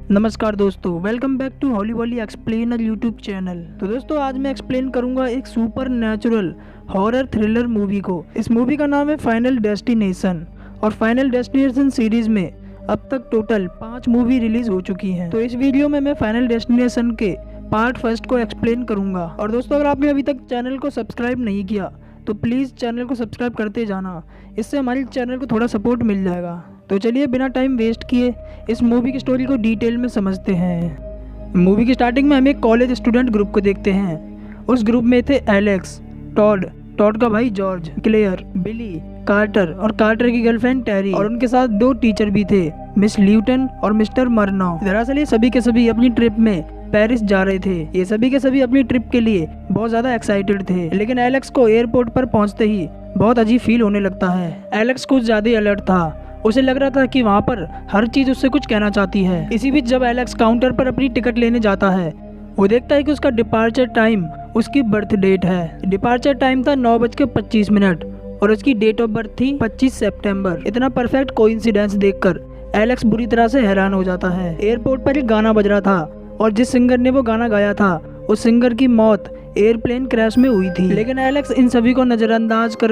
नमस्कार दोस्तों, welcome back to Holly Wally explainer YouTube channel. तो दोस्तों आज मैं एक्सप्लेन करूंगा एक supernatural horror thriller movie को। इस मूवी का नाम है फाइनल डेस्टिनेशन और फाइनल डेस्टिनेशन सीरीज में अब तक टोटल 5 मूवी रिलीज हो चुकी हैं। तो इस वीडियो में मैं फाइनल डेस्टिनेशन के पार्ट फर्स्ट को एक्सप्लेन करूंगा। और दोस्तों अगर आपने अभी तक चैनल को सब्सक्राइब नहीं किया तो प्लीज़ चैनल को सब्सक्राइब करते जाना, इससे हमारे चैनल को थोड़ा सपोर्ट मिल जाएगा। तो चलिए बिना टाइम वेस्ट किए इस मूवी की स्टोरी को डिटेल में समझते हैं। मूवी की स्टार्टिंग में हम एक कॉलेज स्टूडेंट ग्रुप को देखते हैं। उस ग्रुप में थे एलेक्स, टॉड का भाई जॉर्ज, क्लेयर, बिली, कार्टर और कार्टर की गर्लफ्रेंड टेरी, और उनके साथ 2 टीचर भी थे, मिस ल्यूटन और मिस्टर मर्नो। दरअसल ये सभी के सभी अपनी ट्रिप में पेरिस जा रहे थे। ये सभी के सभी अपनी ट्रिप के लिए बहुत ज्यादा एक्साइटेड थे, लेकिन एलेक्स को एयरपोर्ट पर पहुंचते ही बहुत अजीब फील होने लगता है। एलेक्स कुछ ज्यादा अलर्ट था, उसे लग रहा था कि वहाँ पर हर चीज उससे कुछ कहना चाहती है। इसी बीच जब एलेक्स काउंटर पर अपनी टिकट लेने जाता है, वो देखता है कि उसका डिपार्चर टाइम उसकी बर्थ डेट है। डिपार्चर टाइम था 9:25 और उसकी डेट ऑफ बर्थ थी 25 सितंबर। इतना परफेक्ट कोइंसिडेंस देखकर एलेक्स बुरी तरह से हैरान हो जाता है। एयरपोर्ट पर एक गाना बज रहा था और जिस सिंगर ने वो गाना गाया था उस सिंगर की मौत एयरप्लेन क्रैश में हुई थी। लेकिन एलेक्स इन सभी को नजरअंदाज कर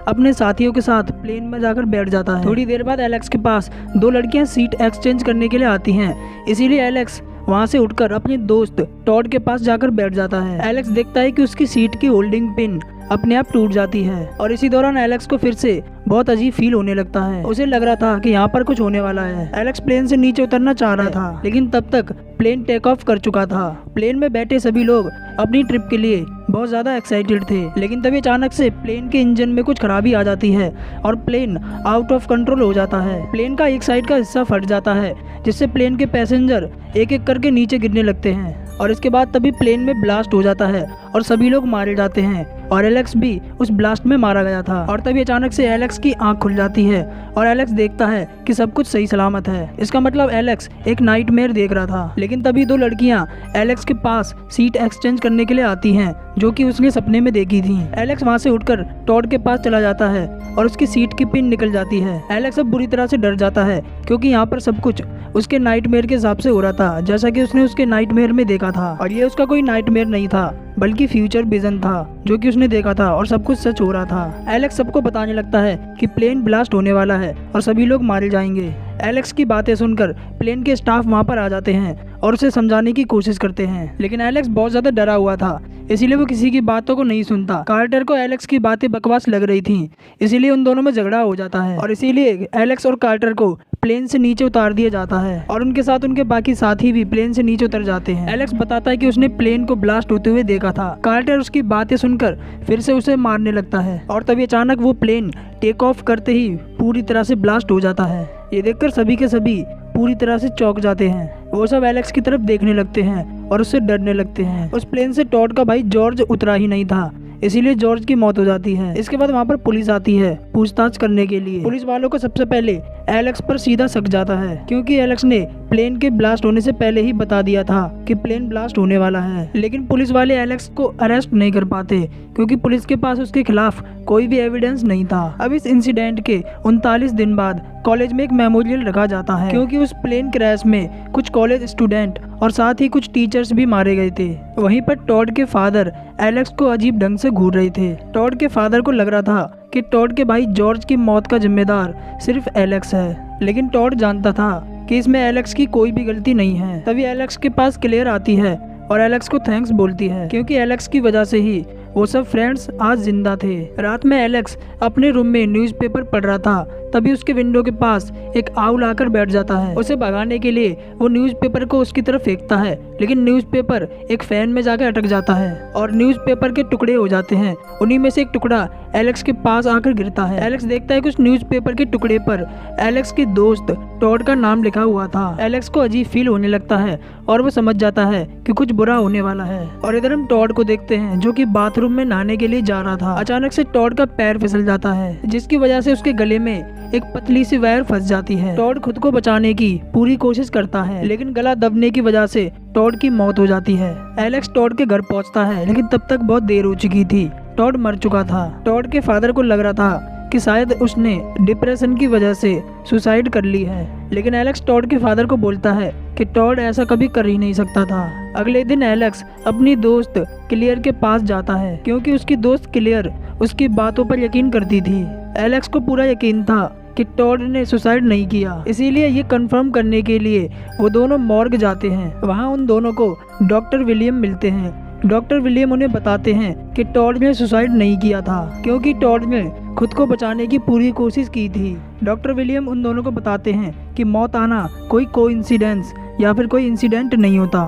अपने साथियों के साथ प्लेन में जाकर बैठ जाता है। थोड़ी देर बाद एलेक्स के पास 2 लड़कियां सीट एक्सचेंज करने के लिए आती हैं, इसीलिए एलेक्स वहां से उठकर अपने दोस्त टॉड के पास जाकर बैठ जाता है। एलेक्स देखता है कि उसकी सीट की होल्डिंग पिन अपने आप टूट जाती है और इसी दौरान एलेक्स को फिर से बहुत अजीब फील होने लगता है। उसे लग रहा था कि यहाँ पर कुछ होने वाला है। एलेक्स प्लेन से नीचे उतरना चाह रहा था, लेकिन तब तक प्लेन टेक ऑफ कर चुका था। प्लेन में बैठे सभी लोग अपनी ट्रिप के लिए बहुत ज्यादा एक्साइटेड थे, लेकिन तभी अचानक से प्लेन के इंजन में कुछ खराबी आ जाती है और प्लेन आउट ऑफ कंट्रोल हो जाता है। प्लेन का एक साइड का हिस्सा फट जाता है, जिससे प्लेन के पैसेंजर एक एक करके नीचे गिरने लगते हैं और इसके बाद तभी प्लेन में ब्लास्ट हो जाता है और सभी लोग मारे जाते हैं और एलेक्स भी उस ब्लास्ट में मारा गया था। और तभी अचानक से एलेक्स की आंख खुल जाती है और एलेक्स देखता है कि सब कुछ सही सलामत है। इसका मतलब एलेक्स एक नाइटमेयर देख रहा था। लेकिन तभी 2 लड़कियां एलेक्स के पास सीट एक्सचेंज करने के लिए आती हैं, जो कि उसने सपने में देखी थी। एलेक्स वहां से उठकर टॉड के पास चला जाता है और उसकी सीट की पिन निकल जाती है। एलेक्स अब बुरी तरह से डर जाता है, क्योंकि यहाँ पर सब कुछ उसके नाइटमेयर के हिसाब से हो रहा था, जैसा कि उसने उसके नाइटमेयर में देखा था। और ये उसका कोई नाइटमेयर नहीं था, बल्कि फ्यूचर विजन था जो कि उसने देखा था और सब कुछ सच हो रहा था। एलेक्स सबको बताने लगता है कि प्लेन ब्लास्ट होने वाला है और सभी लोग मारे जाएंगे। एलेक्स की बातें सुनकर प्लेन के स्टाफ वहां पर आ जाते हैं और उसे समझाने की कोशिश करते हैं, लेकिन एलेक्स बहुत ज्यादा डरा हुआ था, इसीलिए वो किसी की बातों को नहीं सुनता। कार्टर को एलेक्स की बातें बकवास लग रही थी, इसीलिए उन दोनों में झगड़ा हो जाता है और इसीलिए एलेक्स और कार्टर को प्लेन से नीचे उतार दिया जाता है और उनके साथ उनके बाकी साथी भी प्लेन से नीचे उतर जाते हैं। एलेक्स बताता है कि उसने प्लेन को ब्लास्ट होते हुए देखा था। कार्टर उसकी बातें सुनकर फिर से उसे मारने लगता है और तभी अचानक वो प्लेन टेक ऑफ करते ही पूरी तरह से ब्लास्ट हो जाता है। ये देखकर सभी के सभी पूरी तरह से चौंक जाते हैं। वो सब एलेक्स की तरफ देखने लगते हैं और उससे डरने लगते हैं। उस प्लेन से टॉड का भाई जॉर्ज उतरा ही नहीं था, इसीलिए जॉर्ज की मौत हो जाती है। इसके बाद वहाँ पर पुलिस आती है पूछताछ करने के लिए। पुलिस वालों को सबसे पहले एलेक्स पर सीधा शक जाता है, क्योंकि एलेक्स ने प्लेन के ब्लास्ट होने से पहले ही बता दिया था कि प्लेन ब्लास्ट होने वाला है। लेकिन पुलिस वाले एलेक्स को अरेस्ट नहीं कर पाते, क्योंकि पुलिस के पास उसके खिलाफ कोई भी एविडेंस नहीं था। अब इस इंसिडेंट के 39 दिन बाद कॉलेज में एक मेमोरियल रखा जाता है, क्योंकि उस प्लेन क्रैश में कुछ कॉलेज स्टूडेंट और साथ ही कुछ टीचर्स भी मारे गए थे। वहीं पर टॉड के फादर एलेक्स को अजीब ढंग से घूर रहे थे। टॉड के फादर को लग रहा था कि टॉड के भाई जॉर्ज की मौत का जिम्मेदार सिर्फ एलेक्स है, लेकिन टॉड जानता था कि इसमें एलेक्स की कोई भी गलती नहीं है। तभी एलेक्स के पास क्लेयर आती है और एलेक्स को थैंक्स बोलती है, क्योंकि एलेक्स की वजह से ही वो सब फ्रेंड्स आज जिंदा थे। रात में एलेक्स अपने रूम में न्यूज़पेपर पढ़ रहा था, तभी उसके विंडो के पास एक आउल आकर बैठ जाता है। उसे भगाने के लिए वो न्यूज़पेपर को उसकी तरफ फेंकता है, लेकिन न्यूज़पेपर एक फैन में जाकर अटक जाता है और न्यूज़पेपर के टुकड़े हो जाते हैं। उन्हीं में से एक टुकड़ा एलेक्स के पास आकर गिरता है। एलेक्स देखता है कि उस न्यूज़पेपर के टुकड़े पर एलेक्स के दोस्त टॉड का नाम लिखा हुआ था। एलेक्स को अजीब फील होने लगता है और वो समझ जाता है कि कुछ बुरा होने वाला है। और इधर हम टॉड को देखते हैं, जो कि बाथरूम में नहाने के लिए जा रहा था। अचानक से टॉड का पैर फिसल जाता है, जिसकी वजह से उसके गले में एक पतली सी वायर फंस जाती है। टॉड खुद को बचाने की पूरी कोशिश करता है, लेकिन गला दबने की वजह से टॉड की मौत हो जाती है। एलेक्स टॉड के घर पहुंचता है, लेकिन तब तक बहुत देर हो चुकी थी। टॉड मर चुका था। टॉड के फादर को लग रहा था कि शायद उसने डिप्रेशन की वजह से सुसाइड कर ली है। लेकिन एलेक्स टॉड के फादर को बोलता है कि टॉड ऐसा कभी कर ही नहीं सकता था। अगले दिन एलेक्स अपनी दोस्त क्लियर के पास जाता है क्योंकि उसकी दोस्त क्लियर उसकी बातों पर यकीन करती थी। एलेक्स को पूरा यकीन था कि टॉड ने सुसाइड नहीं किया, इसीलिए ये कंफर्म करने के लिए वो दोनों मॉर्ग जाते हैं। वहाँ उन दोनों को डॉक्टर विलियम मिलते हैं। डॉक्टर विलियम उन्हें बताते हैं कि टॉड ने सुसाइड नहीं किया था क्योंकि टॉड ने खुद को बचाने की पूरी कोशिश की थी। डॉक्टर विलियम उन दोनों को बताते हैं कि मौत आना कोई कोइंसिडेंस या फिर कोई इंसिडेंट नहीं होता।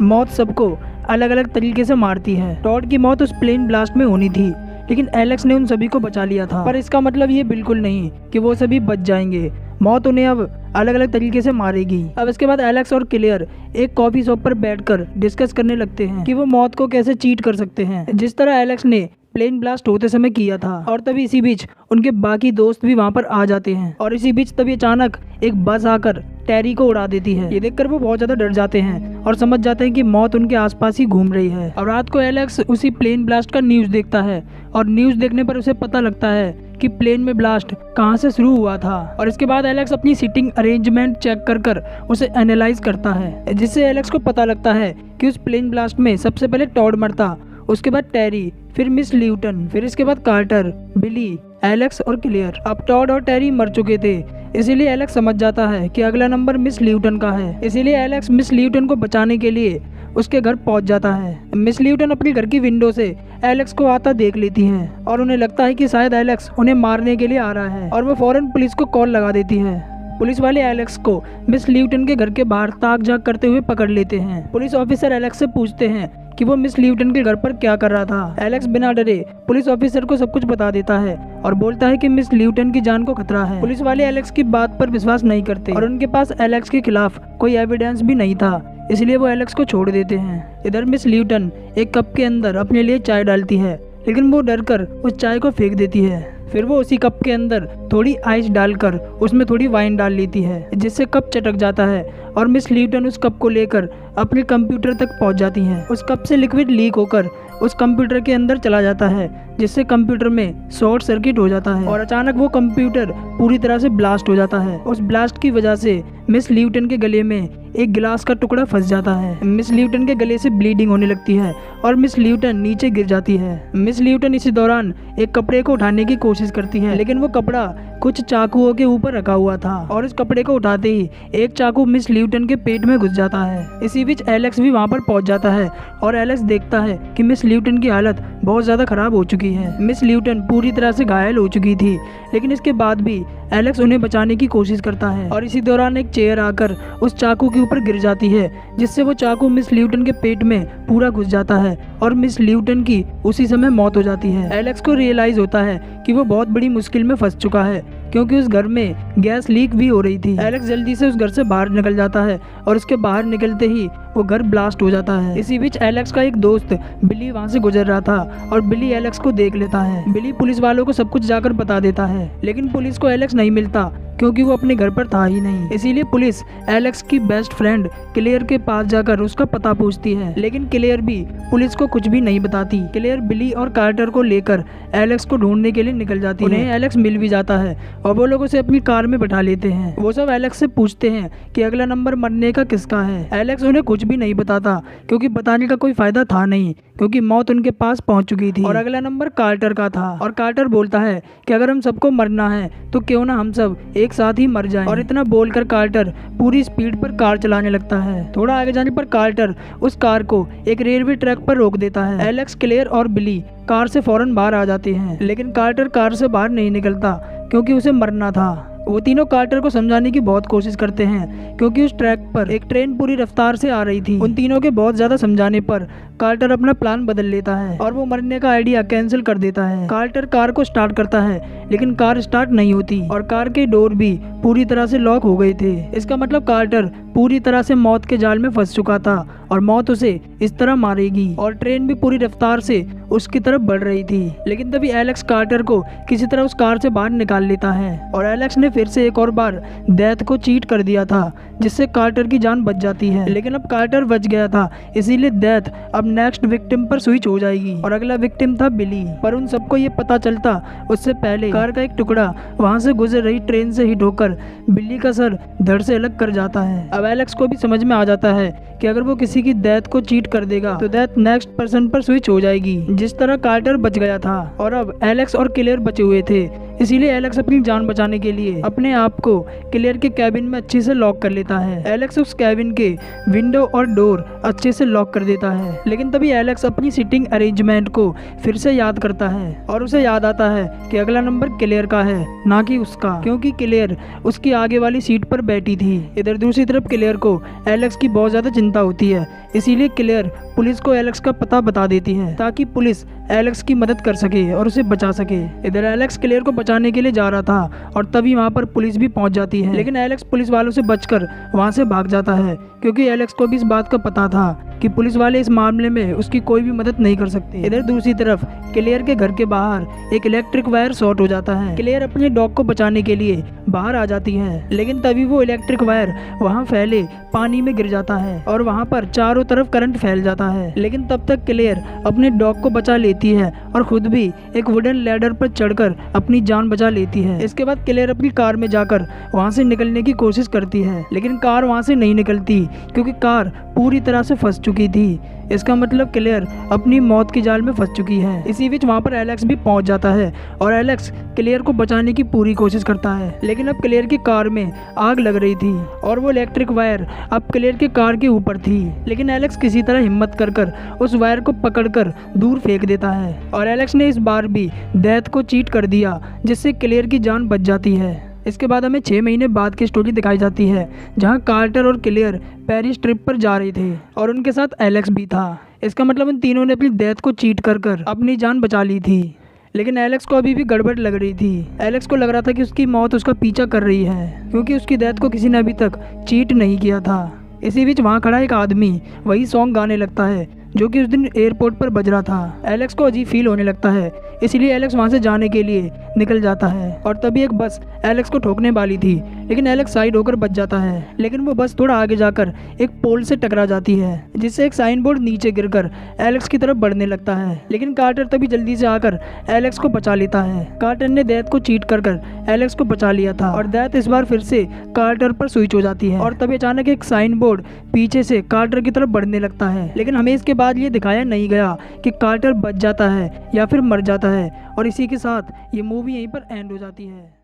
मौत सबको अलग अलग तरीके से मारती है। टॉड की मौत उस प्लेन ब्लास्ट में होनी थी, लेकिन एलेक्स ने उन सभी को बचा लिया था। पर इसका मतलब ये बिल्कुल नहीं कि वो सभी बच जाएंगे। मौत उन्हें अब अलग अलग तरीके से मारेगी। अब इसके बाद एलेक्स और क्लियर एक कॉफी शॉप पर बैठकर डिस्कस करने लगते हैं कि वो मौत को कैसे चीट कर सकते हैं, जिस तरह एलेक्स ने प्लेन ब्लास्ट होते समय किया था। और तभी इसी बीच उनके बाकी दोस्त भी वहाँ पर आ जाते हैं और इसी बीच तभी अचानक एक बस आकर टेरी को उड़ा देती है। ये देखकर वो बहुत ज्यादा डर जाते हैं और समझ जाते हैं कि मौत उनके आसपास ही घूम रही है। और रात को एलेक्स उसी प्लेन ब्लास्ट का न्यूज देखता है और न्यूज देखने पर उसे पता लगता है कि प्लेन में ब्लास्ट कहाँ से शुरू हुआ था। और इसके बाद एलेक्स अपनी सीटिंग अरेंजमेंट चेक कर उसे एनालाइज करता है, जिससे एलेक्स को पता लगता है कि उस प्लेन ब्लास्ट में सबसे पहले टॉड मरता, उसके बाद टेरी, फिर मिस ल्यूटन, फिर इसके बाद कार्टर, बिली, एलेक्स और क्लियर। अब टॉड और टेरी मर चुके थे, इसीलिए एलेक्स समझ जाता है कि अगला नंबर मिस ल्यूटन का है। इसीलिए एलेक्स मिस ल्यूटन को बचाने के लिए उसके घर पहुंच जाता है। मिस ल्यूटन अपने घर की विंडो से एलेक्स को आता देख लेती हैं और उन्हें लगता है कि शायद एलेक्स उन्हें मारने के लिए आ रहा है और वो फौरन पुलिस को कॉल लगा देती है। पुलिस वाले एलेक्स को मिस ल्यूटन के घर के बाहर ताक झाक करते हुए पकड़ लेते हैं। पुलिस ऑफिसर एलेक्स से पूछते हैं कि वो मिस ल्यूटन के घर पर क्या कर रहा था। एलेक्स बिना डरे पुलिस ऑफिसर को सब कुछ बता देता है और बोलता है कि मिस ल्यूटन की जान को खतरा है। पुलिस वाले एलेक्स की बात पर विश्वास नहीं करते और उनके पास एलेक्स के खिलाफ कोई एविडेंस भी नहीं था, इसलिए वो एलेक्स को छोड़ देते हैं। इधर मिस ल्यूटन एक कप के अंदर अपने लिए चाय डालती है, लेकिन वो डरकर उस चाय को फेंक देती है। फिर वो उसी कप के अंदर थोड़ी आइस डालकर उसमें थोड़ी वाइन डाल लेती है, जिससे कप चटक जाता है और मिस ल्यूटन उस कप को लेकर अपने कंप्यूटर तक पहुंच जाती हैं। उस कप से लिक्विड लीक होकर उस कंप्यूटर के अंदर चला जाता है, जिससे कंप्यूटर में शॉर्ट सर्किट हो जाता है और अचानक वो कंप्यूटर पूरी तरह से ब्लास्ट हो जाता है। उस ब्लास्ट की वजह से मिस ल्यूटन के गले में एक गिलास का टुकड़ा फंस जाता है। मिस ल्यूटन के गले से ब्लीडिंग होने लगती है और मिस ल्यूटन नीचे गिर जाती है। मिस ल्यूटन इसी दौरान एक कपड़े को उठाने की कोशिश करती है, लेकिन वो कपड़ा कुछ चाकुओं के ऊपर रखा हुआ था और इस कपड़े को उठाते ही एक चाकू मिस ल्यूटन के पेट में घुस जाता है। इसी बीच एलेक्स भी वहाँ पर पहुँच जाता है और एलेक्स देखता है कि मिस ल्यूटन की हालत बहुत ज्यादा खराब हो चुकी है। मिस ल्यूटन पूरी तरह से घायल हो चुकी थी, लेकिन इसके बाद भी एलेक्स उन्हें बचाने की कोशिश करता है और इसी दौरान एक चेयर आकर उस चाकू के ऊपर गिर जाती है, जिससे वो चाकू मिस ल्यूटन के पेट में पूरा घुस जाता है और मिस ल्यूटन की उसी समय मौत हो जाती है। एलेक्स को रियलाइज होता है कि वो बहुत बड़ी मुश्किल में फंस चुका है, क्योंकि उस घर में गैस लीक भी हो रही थी। एलेक्स जल्दी से उस घर से बाहर निकल जाता है और उसके बाहर निकलते ही वो घर ब्लास्ट हो जाता है। इसी बीच एलेक्स का एक दोस्त बिली वहाँ से गुजर रहा था और बिली एलेक्स को देख लेता है। बिली पुलिस वालों को सब कुछ जाकर बता देता है, लेकिन पुलिस को एलेक्स नहीं मिलता क्योंकि वो अपने घर पर था ही नहीं। इसीलिए पुलिस एलेक्स की बेस्ट फ्रेंड क्लेयर के पास जाकर उसका पता पूछती है, लेकिन क्लेयर भी पुलिस को कुछ भी नहीं बताती। क्लेयर बिली और कार्टर को लेकर एलेक्स को ढूंढने के लिए निकल जाती है। उन्हें एलेक्स मिल भी जाता है और वो लोग उसे अपनी कार में बैठा लेते हैं। वो सब एलेक्स से पूछते हैं कि अगला नंबर मरने का किसका है। एलेक्स उन्हें कुछ भी नहीं बताता, क्योंकि बताने का कोई फायदा था नहीं, क्योंकि मौत उनके पास पहुंच चुकी थी और अगला नंबर कार्टर का था। और कार्टर बोलता है कि अगर हम सबको मरना है तो क्यों ना हम सब एक साथ ही मर जाएं। और इतना बोलकर कार्टर पूरी स्पीड पर कार चलाने लगता है। थोड़ा आगे जाने पर कार्टर उस कार को एक रेलवे ट्रैक पर रोक देता है। एलेक्स, क्लेयर और बिली कार से फौरन बाहर आ जाते हैं, लेकिन कार्टर कार से बाहर नहीं निकलता क्योंकि उसे मरना था। वो तीनों कार्टर को समझाने की बहुत कोशिश करते हैं, क्योंकि उस ट्रैक पर एक ट्रेन पूरी रफ्तार से आ रही थी। उन तीनों के बहुत ज्यादा समझाने पर कार्टर अपना प्लान बदल लेता है और वो मरने का आइडिया कैंसिल कर देता है। कार्टर कार को स्टार्ट करता है, लेकिन कार स्टार्ट नहीं होती और कार के डोर भी पूरी तरह से लॉक हो गए थे। इसका मतलब कार्टर पूरी तरह से मौत के जाल में फंस चुका था और मौत उसे इस तरह मारेगी। और ट्रेन भी पूरी रफ्तार से उसकी तरफ बढ़ रही थी। लेकिन तभी एलेक्स कार्टर को किसी तरह उस कार से बाहर निकाल लेता है और एलेक्स ने फिर से एक और बार डेथ को चीट कर दिया था, जिससे कार्टर की जान बच जाती है। लेकिन अब कार्टर बच गया था, इसीलिए डेथ अब नेक्स्ट विक्टिम पर स्विच हो जाएगी और अगला विक्टिम था बिली। पर उन सबको ये पता चलता उससे पहले कार का एक टुकड़ा वहां से गुजर रही ट्रेन से हिट होकर बिल्ली का सर धड़ से अलग कर जाता है। अब एलेक्स को भी समझ में आ जाता है कि अगर वो किसी की डेथ को चीट कर देगा तो डेथ नेक्स्ट पर्सन पर स्विच हो जाएगी, जिस तरह कार्टर बच गया था। और अब एलेक्स और क्लेयर बचे हुए थे, इसीलिए एलेक्स अपनी जान बचाने के लिए अपने आप को क्लेयर के कैबिन में अच्छे से लॉक कर लेता है। एलेक्स उस कैबिन के विंडो और डोर अच्छे से लॉक कर देता है। लेकिन तभी एलेक्स अपनी सीटिंग अरेंजमेंट को फिर से याद करता है और उसे याद आता है कि अगला नंबर क्लेयर का है, ना कि उसका, क्योंकि क्लेयर उसकी आगे वाली सीट पर बैठी थी। इधर दूसरी तरफ क्लेयर को एलेक्स की बहुत ज्यादा चिंता होती है, इसीलिए क्लेयर पुलिस को एलेक्स का पता बता देती है ताकि पुलिस एलेक्स की मदद कर सके और उसे बचा सके। इधर एलेक्स क्लेयर को बचाने के लिए जा रहा था और तभी वहाँ पर पुलिस भी पहुँच जाती है। लेकिन एलेक्स पुलिस वालों से बचकर वहाँ से भाग जाता है, क्योंकि एलेक्स को भी इस बात का पता था कि पुलिस वाले इस मामले में उसकी कोई भी मदद नहीं कर सकते। इधर दूसरी तरफ क्लेयर के घर के बाहर एक इलेक्ट्रिक वायर शॉर्ट हो जाता है। क्लेयर अपने डॉग को बचाने के लिए बाहर आ जाती है, लेकिन तभी वो इलेक्ट्रिक वायर वहाँ फैले पानी में गिर जाता है और वहाँ पर चारों तरफ करंट फैल जाता है। लेकिन तब तक क्लेयर अपने डॉग को बचा लेती है और खुद भी एक वुडन लैडर पर चढ़कर अपनी जान बचा लेती है। इसके बाद क्लेयर अपनी कार में जाकर वहाँ से निकलने की कोशिश करती है, लेकिन कार वहाँ से नहीं निकलती क्योंकि कार पूरी तरह से फंस चुकी थी। इसका मतलब क्लेयर अपनी मौत की जाल में फंस चुकी है। इसी बीच वहाँ पर एलेक्स भी पहुँच जाता है और एलेक्स क्लेयर को बचाने की पूरी कोशिश करता है। लेकिन अब क्लेयर की कार में आग लग रही थी और वो इलेक्ट्रिक वायर अब क्लेयर की कार के ऊपर थी। लेकिन एलेक्स किसी तरह हिम्मत कर उस वायर को पकड़कर दूर फेंक देता है और एलेक्स ने इस बार भी डेथ को चीट कर दिया, जिससे क्लेयर की जान बच जाती है। इसके बाद हमें 6 महीने बाद की स्टोरी दिखाई जाती है, जहां कार्टर और क्लेयर पेरिस ट्रिप पर जा रहे थे और उनके साथ एलेक्स भी था। इसका मतलब उन तीनों ने अपनी डेथ को चीट कर अपनी जान बचा ली थी। लेकिन एलेक्स को अभी भी गड़बड़ लग रही थी। एलेक्स को लग रहा था कि उसकी मौत उसका पीछा कर रही है, क्योंकि उसकी डेथ को किसी ने अभी तक चीट नहीं किया था। इसी बीच वहाँ खड़ा एक आदमी वही सॉन्ग गाने लगता है जो कि उस दिन एयरपोर्ट पर बज रहा था। एलेक्स को अजीब फील होने लगता है, इसलिए एलेक्स वहाँ से जाने के लिए निकल जाता है और तभी एक बस एलेक्स को ठोकने वाली थी, लेकिन एलेक्स साइड होकर बच जाता है। लेकिन वो बस थोड़ा आगे जाकर एक पोल से टकरा जाती है, जिससे एक साइन बोर्ड नीचे गिरकर एलेक्स की तरफ बढ़ने लगता है। लेकिन कार्टर तभी जल्दी से आकर एलेक्स को बचा लेता है। कार्टर ने डेथ को चीट कर एलेक्स को बचा लिया था और डेथ इस बार फिर से कार्टर पर स्विच हो जाती है और तभी अचानक एक साइन बोर्ड पीछे से कार्टर की तरफ बढ़ने लगता है। लेकिन हमें इसके बाद ये दिखाया नहीं गया कि कार्टर बच जाता है या फिर मर जाता है और इसी के साथ ये मूवी यहीं पर एंड हो जाती है।